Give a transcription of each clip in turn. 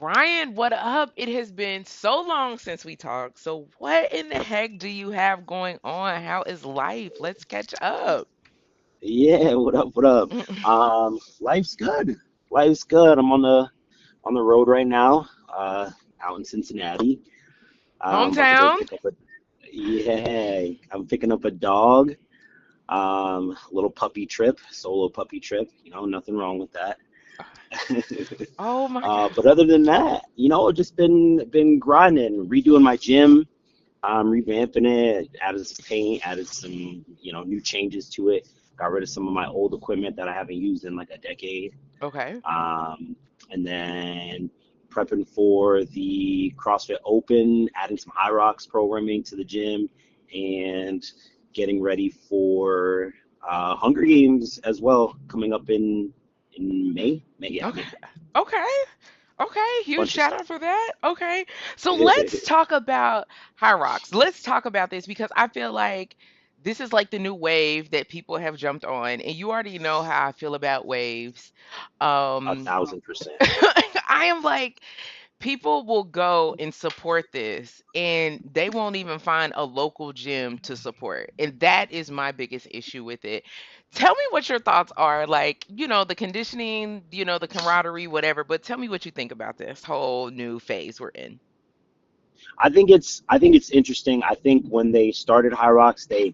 Ryan, what up? It has been so long since we talked. So, what in the heck do you have going on? How is life? Let's catch up. Yeah, what up? What up? Life's good. Life's good. I'm on the road right now, out in Cincinnati. About to go Hometown? pick up a yeah. I'm picking up a dog. Little puppy trip, solo puppy trip. Nothing wrong with that. Oh my God. But other than that, just been grinding, redoing my gym, revamping it, added some paint, added some new changes to it. Got rid of some of my old equipment that I haven't used in like a decade. Okay. Um, and then prepping for the CrossFit Open, adding some Hyrox programming to the gym, and getting ready for Hunger Games as well, coming up in May. May, yeah, Okay. May. Okay. Okay. Huge Bunch of shout out stuff. for that. Okay. So let's talk about High Rocks. Let's talk about this because I feel like this is like the new wave that people have jumped on, and you already know how I feel about waves. A Um, 1000%. I am like, people will go and support this and they won't even find a local gym to support. And that is my biggest issue with it. Tell me what your thoughts are. Like, the conditioning, the camaraderie, whatever, but tell me what you think about this whole new phase we're in. I think it's interesting. I think when they started Hyrox, they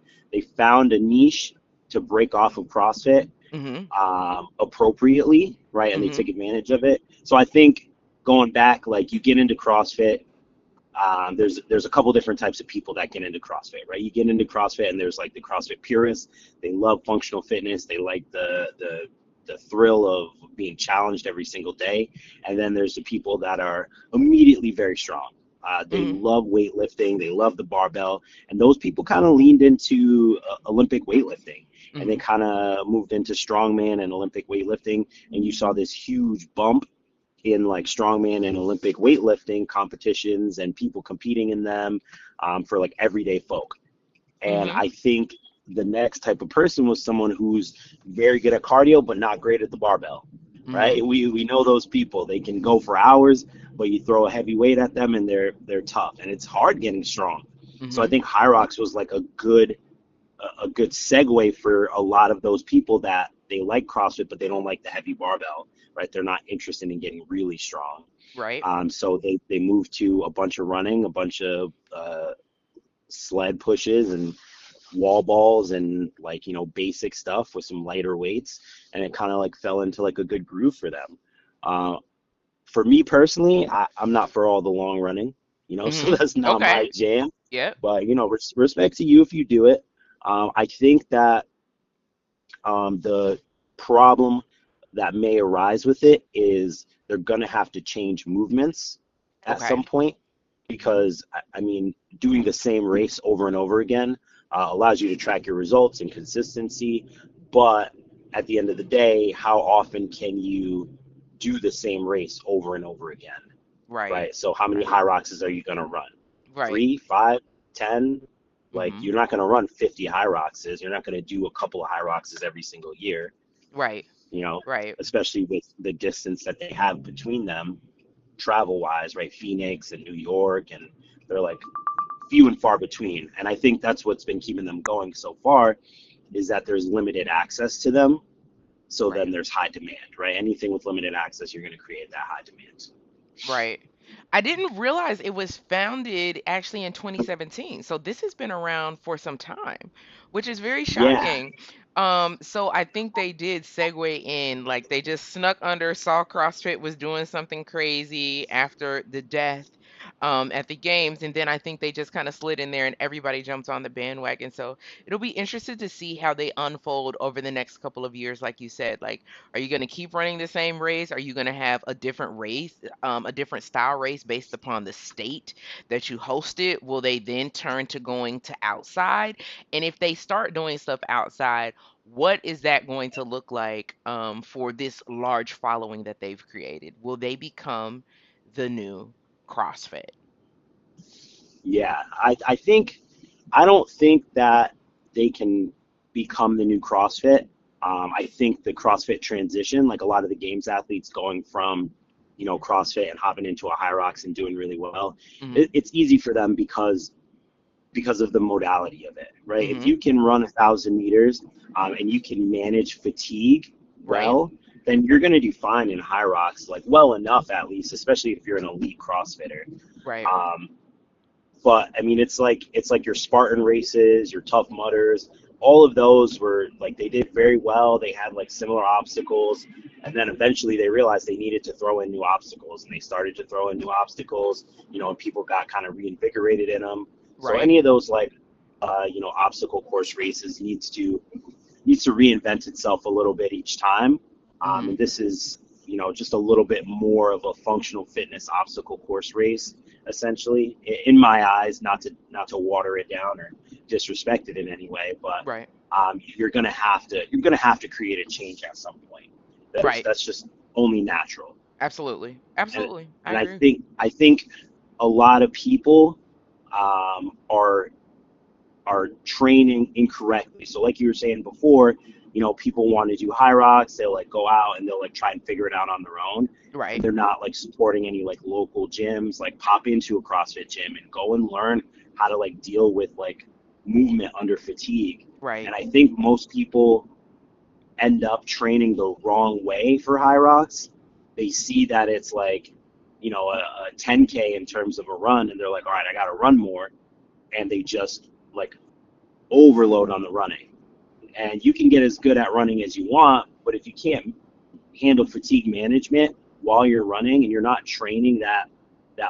found a niche to break off of CrossFit Mhm. appropriately, right? And they Mhm. took advantage of it. So I think going back, like you get into CrossFit, there's a couple different types of people that get into CrossFit, right? You get into CrossFit, and there's like the CrossFit purists. They love functional fitness. They like the thrill of being challenged every single day. And then there's the people that are immediately very strong. They Mhm. love weightlifting. They love the barbell, and those people kind of leaned into Olympic weightlifting, and they Mhm. kind of moved into strongman and Olympic weightlifting. And you saw this huge bump in like strongman and Olympic weightlifting competitions and people competing in them for like everyday folk. And Mhm. I think the next type of person was someone who's very good at cardio but not great at the barbell. Mhm. Right? We know those people. They can go for hours, but you throw a heavy weight at them and they're tough. And it's hard getting strong. So I Mhm. think Hyrox was like a good segue for a lot of those people that they like CrossFit, but they don't like the heavy barbell, right? They're not interested in getting really strong. Right. So they moved to a bunch of running, a bunch of sled pushes and wall balls and like, basic stuff with some lighter weights. And it kind of like fell into like a good groove for them. Uh, for me personally, I'm not for all the long running, so Mhm. that's not my Okay. jam. Yep. But, respect to you if you do it. I think that the problem that may arise with it is they're going to have to change movements at Okay. some point because, I mean, doing the same race over and over again allows you to track your results and consistency. But at the end of the day, how often can you do the same race over and over again? Right. Right? So, how many Right. high roxes are you going to run? Right. 3, 5, 10? Like, Mhm. you're not going to run 50 high roxes. You're not going to do a couple of high roxes every single year, Right. you know, Right. especially with the distance that they have between them travel wise, right? Phoenix and New York, and they're like few and far between. And I think that's what's been keeping them going so far is that there's limited access to them. So Right. then there's high demand, right? Anything with limited access, you're going to create that high demand. Right. I didn't realize it was founded actually in 2017. So this has been around for some time, which is very Yeah, shocking. So I think they did segue in, like they just snuck under, saw CrossFit was doing something crazy after the death at the games, and then I think they just kind of slid in there and everybody jumped on the bandwagon. So it'll be interesting to see how they unfold over the next couple of years, like you said. Like, are you going to keep running the same race? Are you going to have a different race, a different style race based upon the state that you hosted? Will they then turn to going to outside? And if they start doing stuff outside, what is that going to look like for this large following that they've created? Will they become the new CrossFit? yeah. I don't think that they can become the new CrossFit. I think the CrossFit transition, like a lot of the games athletes going from CrossFit and hopping into a Hyrox and doing really well. Mhm. It's easy for them because of the modality of it, right? If Mhm. you can run 1,000 meters and you can manage fatigue Right. well, then you're going to do fine in Hyrox, like well enough at least, especially if you're an elite CrossFitter. Right. Um, but I mean, it's like your Spartan races, your Tough Mudders, all of those were like they did very well. They had like similar obstacles, and then eventually they realized they needed to throw in new obstacles, and they started to throw in new obstacles. And people got kind of reinvigorated in them. So Right. any of those like obstacle course races needs to reinvent itself a little bit each time. And Mhm. this is, just a little bit more of a functional fitness obstacle course race, essentially, in my eyes. Not to water it down or disrespect it in any way, but Right. you're gonna have to create a change at some point. That's Right. that's just only natural. Absolutely. And Absolutely. I and I agree. think I think a lot of people are training incorrectly. So like you were saying before, people want to do high rocks. They'll like go out and they'll like try and figure it out on their own. And Right. they're not like supporting any like local gyms. Like pop into a CrossFit gym and go and learn how to like deal with like movement under fatigue. Right. And I think most people end up training the wrong way for high rocks. They see that it's like, a 10K in terms of a run, and they're like, all right, I got to run more. And they just like overload on the running. And you can get as good at running as you want, but if you can't handle fatigue management while you're running and you're not training that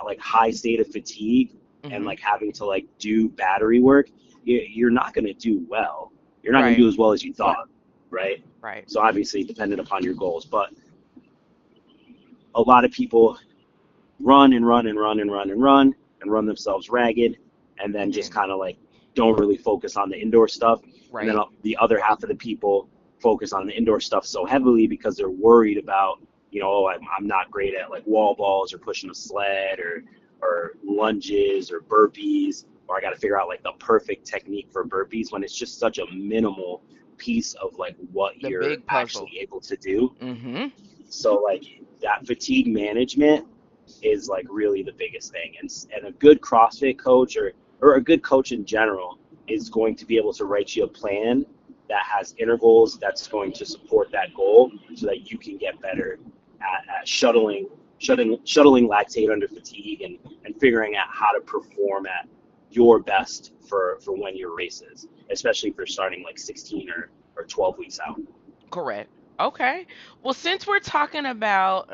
like high state of fatigue and Mhm. like having to like do battery work, you're not going to do well. You're not going to Right. do as well as you thought, right? Right. So obviously dependent upon your goals, but a lot of people run and run and run and run and run and run themselves ragged, and then And just then kind of like don't really focus on the indoor stuff. And then right. the other half of the people focus on the indoor stuff so heavily because they're worried about, oh, I'm not great at like wall balls or pushing a sled or lunges or burpees, or I got to figure out like the perfect technique for burpees when it's just such a minimal piece of like what The you're big actually puzzle. able to do. Mhm. So like that fatigue management is like really the biggest thing. And a good CrossFit coach or a good coach in general is going to be able to write you a plan that has intervals that's going to support that goal so that you can get better at shuttling lactate under fatigue and figuring out how to perform at your best for when your races, especially if you're starting like 16 or 12 weeks out. Correct. Okay. Well, since we're talking about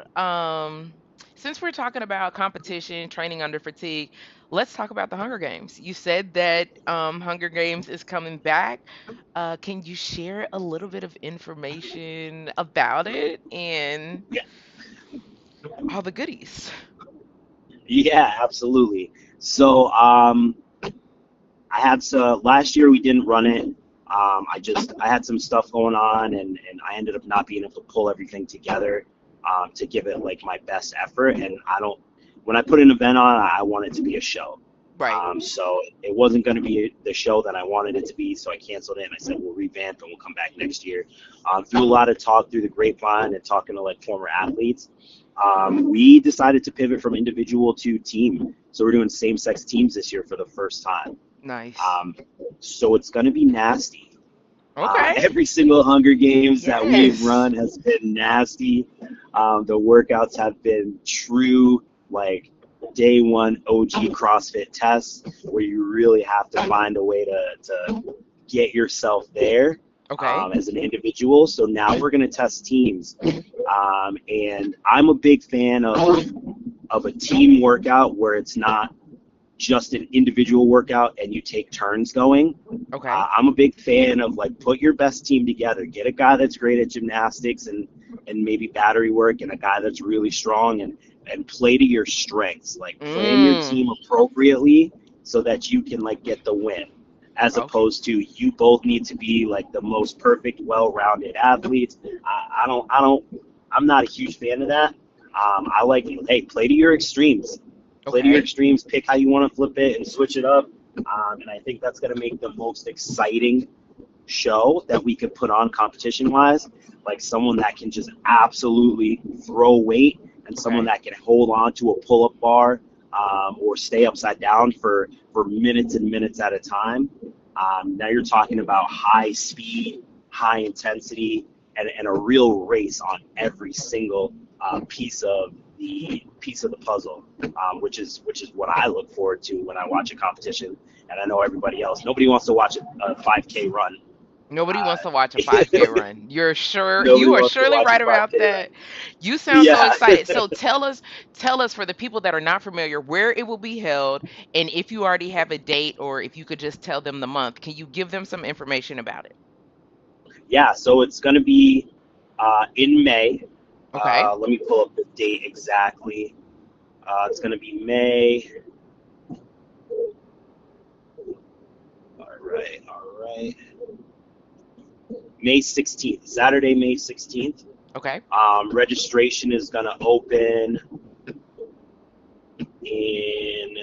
competition, training under fatigue, let's talk about the Hunger Games. You said that Hunger Games is coming back. Can you share a little bit of information about it and Yeah, all the goodies? yeah, absolutely. So I had last year we didn't run it. I had some stuff going on, and I ended up not being able to pull everything together to give it like my best effort. And I don't when I put an event on, I want it to be a show. Right. So it wasn't going to be the show that I wanted it to be, so I canceled it and I said we'll revamp and we'll come back next year. Through a lot of talk through the grapevine and talking to like former athletes, we decided to pivot from individual to team. So we're doing same-sex teams this year for the first time. Nice. Um, so it's going to be nasty. Okay. Every single Hunger Games that we've Yes. run has been nasty. The workouts have been true, like day one OG CrossFit tests, where you really have to find a way to get yourself there Okay. as an individual. So now we're going to test teams. And I'm a big fan of a team workout where it's not just an individual workout and you take turns going. Okay. I'm a big fan of like put your best team together. Get a guy that's great at gymnastics and maybe battery work, and a guy that's really strong, and play to your strengths. Like plan your Mm. team appropriately so that you can like get the win. As Okay. opposed to you both need to be like the most perfect, well-rounded athletes. I'm not a huge fan of that. I like, hey, play to your extremes. Play to your Okay. extremes. Pick how you want to flip it and switch it up. And I think that's going to make the most exciting show that we could put on competition wise. Like someone that can just absolutely throw weight and someone Okay. that can hold on to a pull-up bar or stay upside down for minutes and minutes at a time. Now you're talking about high speed, high intensity, and a real race on every single piece of the puzzle, which is what I look forward to when I watch a competition. And I know everybody else. Nobody wants to watch a 5K run. Nobody Uh, wants to watch a 5K run. Nobody You are wants to surely watch a right about 5K run. that. You sound so Yeah. excited. So tell us for the people that are not familiar where it will be held, and if you already have a date or if you could just tell them the month, can you give them some information about it? Yeah, so it's going to be in May. Okay. Let me pull up the date exactly. It's going to be May. All right, all right. May 16th, Saturday, May 16th. Okay. Registration is going to open in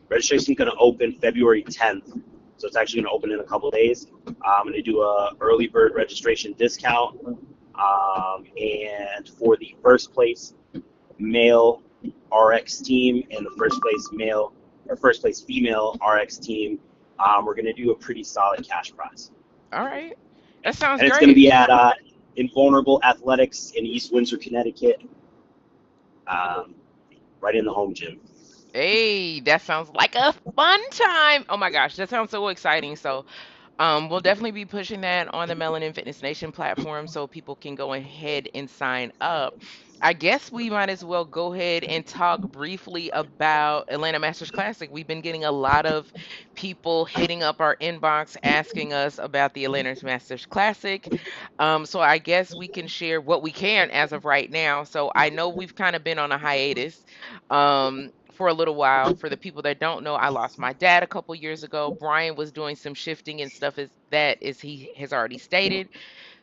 Registration is going to open February 10th, so it's actually going to open in a couple of days. I'm going to do a early bird registration discount, and for the first place male RX team and the first place female RX team, we're going to do a pretty solid cash prize, All right. That sounds and it's going to great. be at Invulnerable Athletics in East Windsor, Connecticut, um, right in the home gym. Hey, that sounds like a fun time. Oh my gosh, that sounds so exciting. So, we'll definitely be pushing that on the Melanin Fitness Nation platform so people can go ahead and sign up. I guess we might as well go ahead and talk briefly about Atlanta Masters Classic. We've been getting a lot of people hitting up our inbox asking us about the Atlanta Masters Classic. So I guess we can share what we can as of right now. So I know we've kind of been on a hiatus for a little while. For the people that don't know, I lost my dad a couple years ago. Brian was doing some shifting and stuff as he has already stated.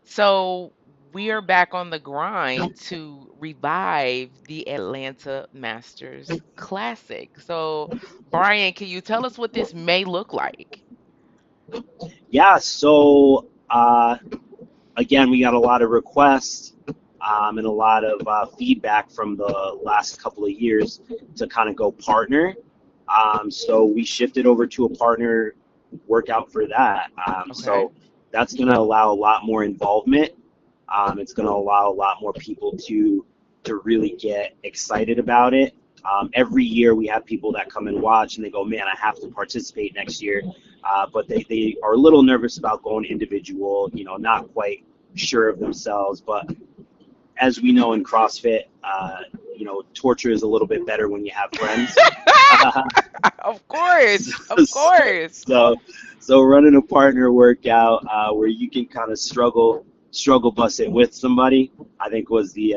So we are back on the grind to revive the Atlanta Masters Classic. So Brian, can you tell us what this may look like? Yeah, so again, we got a lot of requests and a lot of feedback from the last couple of years to kind of go partner. So we shifted over to a partner workout for that. Okay. So that's going to allow a lot more involvement. It's going to allow a lot more people to really get excited about it. Every year we have people that come and watch and they go, man, I have to participate next year. But they are a little nervous about going individual, not quite sure of themselves. But as we know in CrossFit, torture is a little bit better when you have friends. Of course. Of course. so, so running a partner workout where you can kind of struggle bust it with somebody, I think was the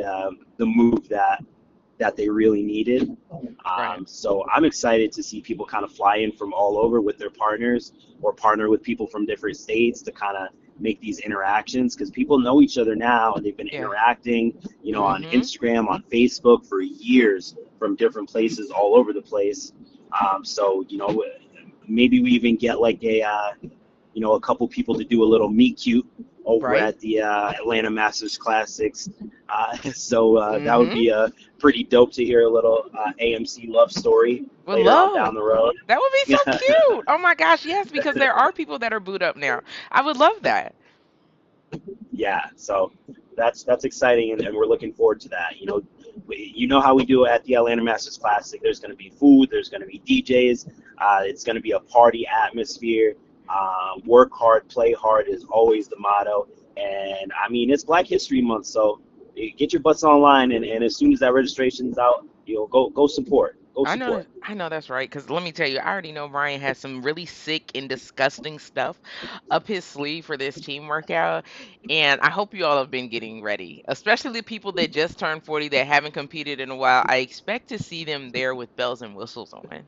move that they really needed. Right. So I'm excited to see people kind of fly in from all over with their partners or partner with people from different states to kind of make these interactions because people know each other now and they've been Yeah. interacting, on Mhm. Instagram, on Facebook for years from different places all over the place. So maybe we even get like a couple people to do a little meet cute over Right. at the Atlanta Masters Classics. So that would Mhm. be pretty dope to hear a little AMC love story Would later on love. down the road. That would be so cute. Oh my gosh, yes, because there are people that are booed up now. I would love that. Yeah, so that's exciting, and we're looking forward to that. You know how we do it at the Atlanta Masters Classic. There's going to be food. There's going to be DJs. It's going to be a party atmosphere. Work hard, play hard is always the motto. And I mean, it's Black History Month, so get your butts online, and as soon as that registration's out, go support. Go support. I know that's right. Because let me tell you, I already know Brian has some really sick and disgusting stuff up his sleeve for this team workout. And I hope you all have been getting ready, especially the people that just turned 40 that haven't competed in a while. I expect to see them there with bells and whistles on.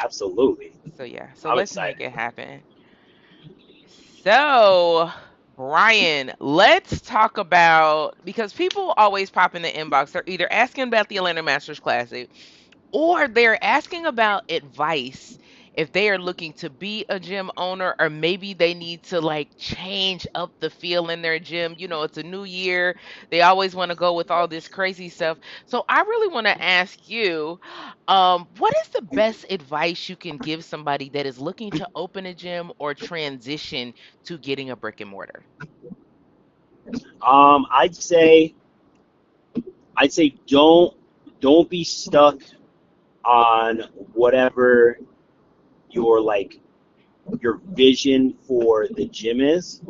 Absolutely. So yeah, so I'm let's make excited. it happen. So, Brian, let's talk about because people always pop in the inbox. They're either asking about the Atlanta Masters Classic or they're asking about advice if they are looking to be a gym owner, or maybe they need to like change up the feel in their gym. You know, it's a new year. They always want to go with all this crazy stuff. So I really want to ask you, what is the best advice you can give somebody that is looking to open a gym or transition to getting a brick and mortar? Um, I'd say I'd say don't be stuck on whatever your like your vision for the gym is,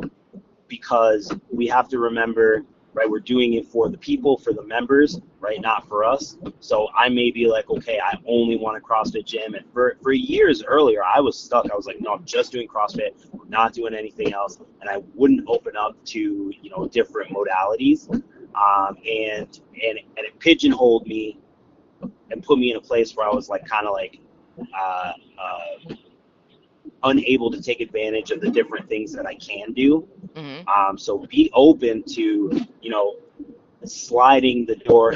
because we have to remember, right, we're doing it for the people, for the members, right, not for us. So I may be like, okay, I only want a CrossFit gym. And for years earlier, I was stuck. I was like, no, I'm just doing CrossFit, not doing anything else. And I wouldn't open up to, different modalities. And it pigeonholed me and put me in a place where I was like, kind of like, uh, unable to take advantage of the different things that I can do. Mhm. So be open to, sliding the door,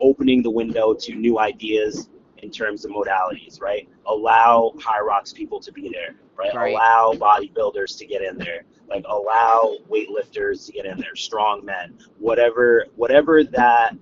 opening the window to new ideas in terms of modalities, right? Allow Hyrox people to be there, right? Right. Allow bodybuilders to get in there, like allow weightlifters to get in there, strong men, whatever that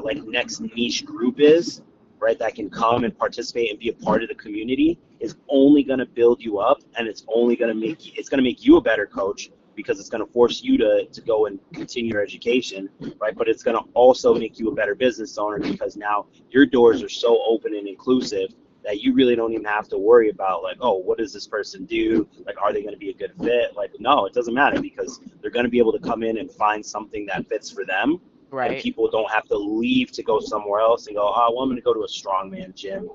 like next niche group is, right, that can come and participate and be a part of the community, is only going to build you up, and it's going to make you a better coach, because it's going to force you to go and continue your education, right? But it's going to also make you a better business owner, because now your doors are so open and inclusive that you really don't even have to worry about like, oh, what does this person do? Like, are they going to be a good fit? Like, no, it doesn't matter, because they're going to be able to come in and find something that fits for them, and Right. people don't have to leave to go somewhere else and go, oh, well, I'm going to go to a strongman gym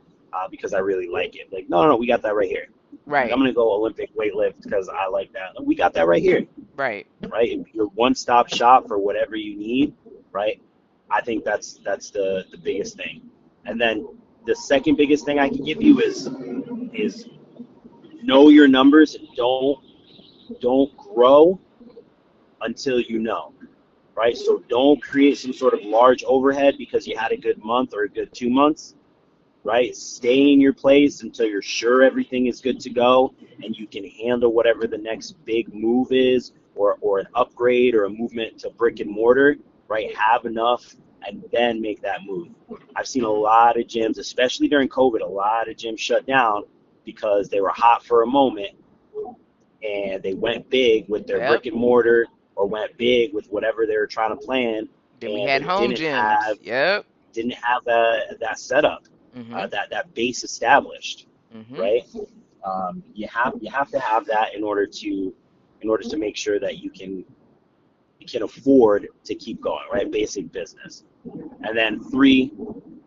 because I really like it. Like, no, no, no, we got that right here. Like, I'm Right. going to go Olympic weightlift because I like that. We got that right here, Right. right? Your one-stop shop for whatever you need, right? I think that's the biggest thing. And then the second biggest thing I can give you is know your numbers, and don't grow until you know, right? So don't create some sort of large overhead because you had a good month or a good 2 months, right? Stay Mhm. in your place until you're sure everything is good to go and you can handle whatever the next big move is, or an upgrade or a movement to brick and mortar, right? Have enough and then make that move. I've seen a Mhm. lot of gyms, especially during COVID, a lot of gyms shut down because they were hot for a moment and they went big with their Yep. brick and mortar, or went big with whatever they were trying to plan, Then we and had they home gyms. Yep. didn't have that setup, Mhm. that base established, Mhm. right? You have to have that in order to make sure that you can afford to keep going, right? Basic business. And then three,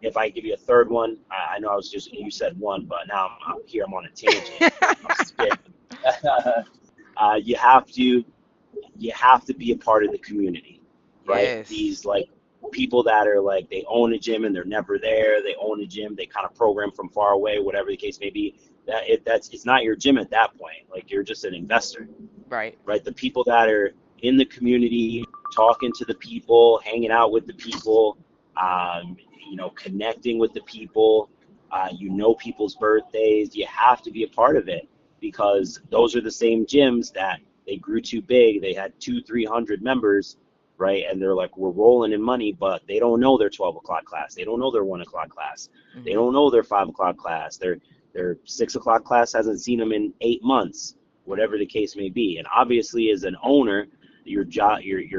if I give you a third one, I know you said one, but now I'm here. I'm on a tangent. I'm spitting. You have to be a part of the community, right? Yes. These like people that are like, they own a gym and they're never there. They own a gym, they kind of program from far away, whatever the case may be. It's not your gym at that point. Like, you're just an investor, Right. right? The people that are in the community, talking to the people, hanging out with the people, um, connecting with the people. People's birthdays. You have to be a part of it, because those are the same gyms that they grew too big. They had 300 members, right? And they're like, we're rolling in money, but they don't know their 12 o'clock class. They don't know their 1 o'clock class. They Mhm. don't know their 5 o'clock class. Their 6 o'clock class hasn't seen them in 8 months, whatever Mhm. the case may be. And obviously, as an owner, your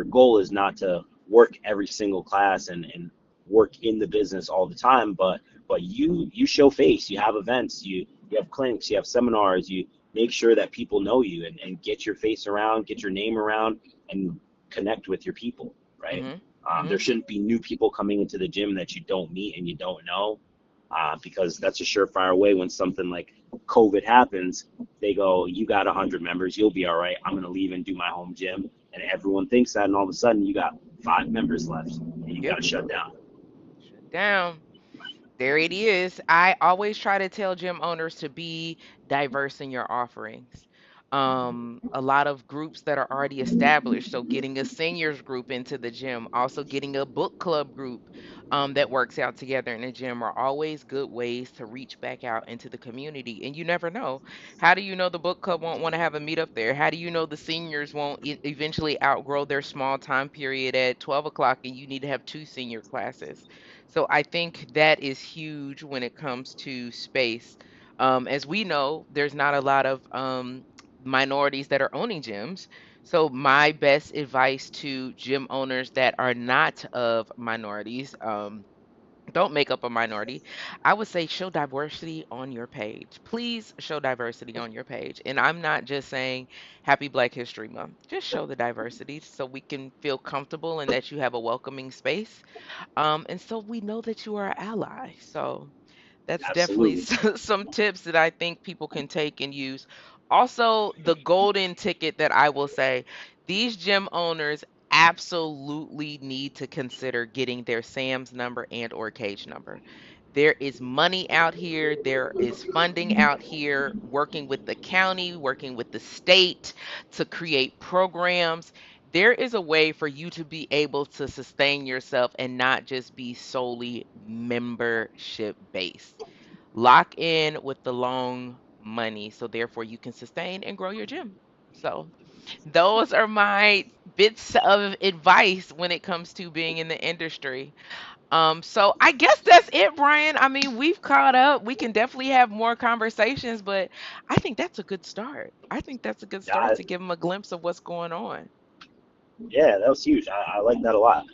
goal is not to work every single class and work in the business all the time, but you show face. You have events, you have clinics, you have seminars, you make sure that people know you, and get your face around, get your name around, and connect with your people, right? Mhm. There Mhm. shouldn't be new people coming into the gym that you don't meet and you don't know, because that's a surefire way. When something like COVID happens, they go, you got 100 members, you'll be all right. I'm going to leave and do my home gym. And everyone thinks that, and all of a sudden you got 5 members left and you got Yep. to shut down. Shut down. There it is. I always try to tell gym owners to be diverse in your offerings. A lot of groups that are already established. So getting a seniors group into the gym, also getting a book club group that works out together in the gym are always good ways to reach back out into the community. And you never know. How do you know the book club won't want to have a meetup there? How do you know the seniors won't eventually outgrow their small time period at 12 o'clock and you need to have two senior classes? So I think that is huge when it comes to space. As we know, there's not a lot of minorities that are owning gyms. So my best advice to gym owners that are not of minorities, don't make up a minority. I would say show diversity on your page. Please show diversity on your page. And I'm not just saying Happy Black History Month. Just show the diversity so we can feel comfortable and that you have a welcoming space. And so we know that you are an ally. So that's definitely Absolutely. some tips that I think people can take and use. Also, the golden ticket that I will say, these gym owners absolutely need to consider getting their SAM's number and or cage number. There is money out here, there is funding out here, working with the county, working with the state to create programs. There is a way for you to be able to sustain yourself and not just be solely membership based. Lock in with the long money so therefore you can sustain and grow your gym. So, those are my bits of advice when it comes to being in the industry. So I guess that's it, Brian. I mean, we've caught up. We can definitely have more conversations, but I think that's a good start. I think that's a good start Yeah, to give them a glimpse of what's going on. yeah, that was huge. I like that a lot.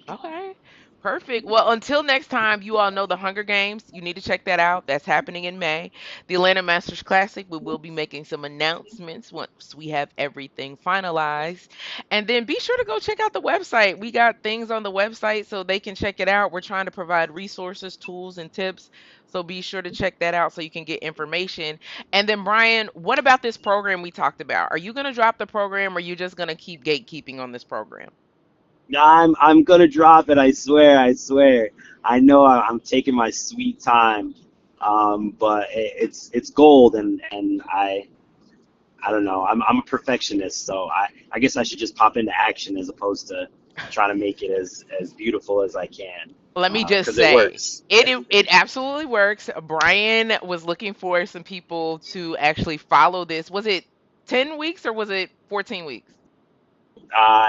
Okay. Perfect. Well, until next time, you all know the Hunger Games. You need to check that out. That's happening in May. The Atlanta Masters Classic, we will be making some announcements once we have everything finalized. And then be sure to go check out the website. We got things on the website so they can check it out. We're trying to provide resources, tools, and tips. So be sure to check that out so you can get information. And then, Brian, what about this program we talked about? Are you going to drop the program or are you just going to keep gatekeeping on this program? I'm gonna drop it. I swear. I swear. I know I'm taking my sweet time, but it's gold, and I don't know. I'm a perfectionist, so I guess I should just pop into action as opposed to trying to make it as beautiful as I can, Let me just because it say works. it absolutely works. Brian was looking for some people to actually follow this. Was it 10 weeks or was it 14 weeks?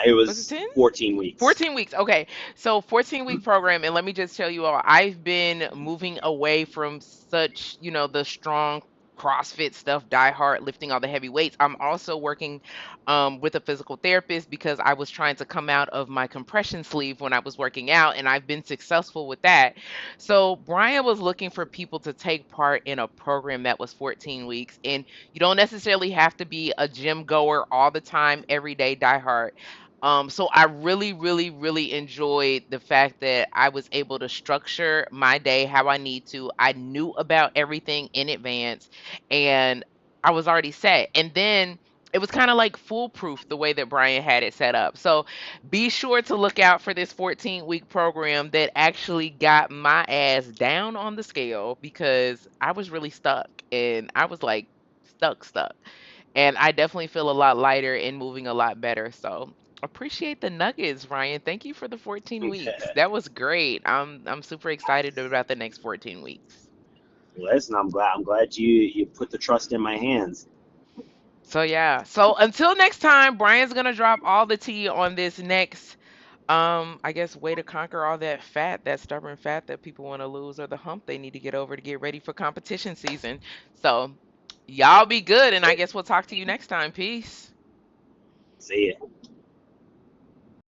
It Was it was 10? 14 weeks. 14 weeks. Okay. So 14-week program. And let me just tell you all, I've been moving away from such, the strong CrossFit stuff, die hard, lifting all the heavy weights. I'm also working with a physical therapist because I was trying to come out of my compression sleeve when I was working out, and I've been successful with that. So Brian was looking for people to take part in a program that was 14 weeks. And you don't necessarily have to be a gym goer all the time, every day, die hard. So I really, really, really enjoyed the fact that I was able to structure my day how I need to. I knew about everything in advance and I was already set. And then it was kind of like foolproof the way that Brian had it set up. So be sure to look out for this 14-week program that actually got my ass down on the scale because I was really stuck and I was like stuck. And I definitely feel a lot lighter and moving a lot better. So appreciate the nuggets, Ryan. Thank you for the 14 weeks. That was great. I'm super excited about the next 14 weeks. Listen, I'm glad you put the trust in my hands. So yeah. So until next time, Brian's gonna drop all the tea on this next I guess way to conquer all that fat, that stubborn fat that people want to lose or the hump they need to get over to get ready for competition season. So y'all be good and I guess we'll talk to you next time. Peace. See ya.